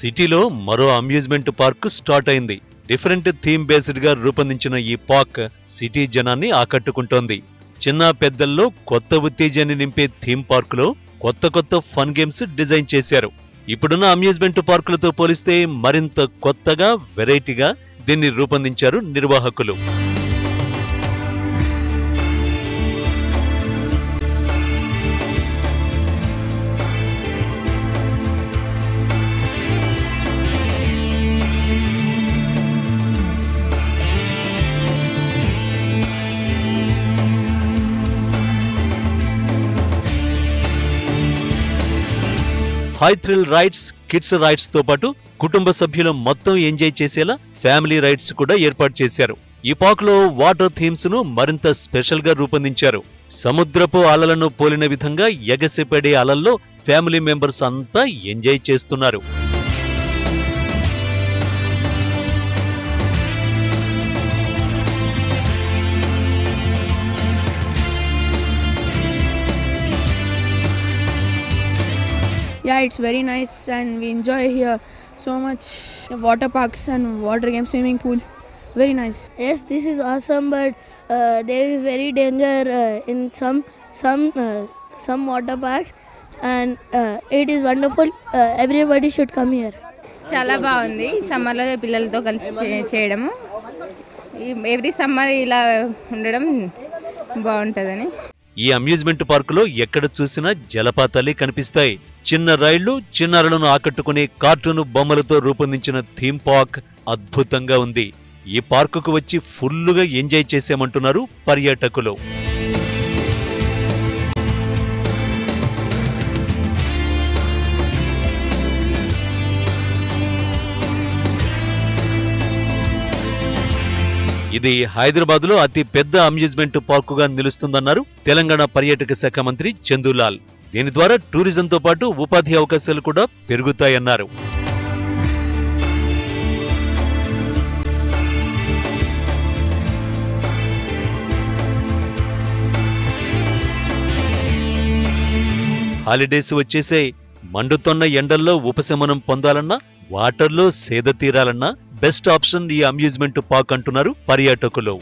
సిటీలో మరో amusement park start అయింది. డిఫరెంట్ థీమ్ బేస్డ్ గా రూపొందించిన ఈ పార్క్ సిటీ జనాన్ని ఆకట్టుకుంటోంది. చిన్న పెద్దల్లో కొత్త ఉత్తేజాన్ని నింపే థీమ్ పార్కులో కొత్త కొత్త ఫన్ గేమ్స్ డిజైన్ చేశారు. ఇప్పుడున్న అమ్యూజ్మెంట్ పార్కులతో పోలిస్తే మరింత కొత్తగా, వెరైటీగా దీన్ని రూపొందించారు నిర్వాహకులు. High thrill rides, kids rides తో పాటు కుటుంబ సభ్యులు మొత్తం ఎంజాయ్ చేసేలా ఫ్యామిలీ రైడ్స్ కూడా ఏర్పాటు చేశారు. ఈ పార్క్ లో వాటర్ థీమ్స్ ను మరింత స్పెషల్ గా రూపొందించారు. సముద్రపు అలలను పోలిన విధంగా ఎగసిపడే అలల్లో ఫ్యామిలీ మెంబర్స్ అంతా ఎంజాయ్ చేస్తున్నారు. Yeah, it's very nice and we enjoy here so much. Water parks and water games, swimming pool, very nice. Yes, this is awesome, but there is very danger in some water parks, and it is wonderful. Everybody should come here. చాలా బాగుంది. సమ్మర్లో పిల్లలతో కలిసి చేయడము, every summer ఇలా ఉండడం బాగుంటుందని. ఈ అమ్యూజ్మెంట్ పార్కులో ఎక్కడ చూసినా జలపాతాలే కనిపిస్తాయి. చిన్న రైళ్లు, చిన్నారులను ఆకట్టుకునే కార్టూన్ బొమ్మలతో రూపొందించిన థీమ్ పార్క్ అద్భుతంగా ఉంది. ఈ పార్కుకు వచ్చి ఫుల్లుగా ఎంజాయ్ చేశామంటున్నారు పర్యాటకులు. ఇది హైదరాబాద్లో అతి పెద్ద అమ్యూజ్మెంట్ పార్కుగా నిలుస్తుందన్నారు తెలంగాణ పర్యాటక శాఖ మంత్రి చందూలాల్. దీని ద్వారా టూరిజంతో పాటు ఉపాధి అవకాశాలు కూడా పెరుగుతాయన్నారు. హాలిడేస్ వచ్చేసే మండుతోన్న ఎండల్లో ఉపశమనం పొందాలన్నా, వాటర్లో సేద తీరాలన్నా బెస్ట్ ఆప్షన్ ఈ అమ్యూజ్మెంట్ పార్క్ అంటున్నారు పర్యాటకులు.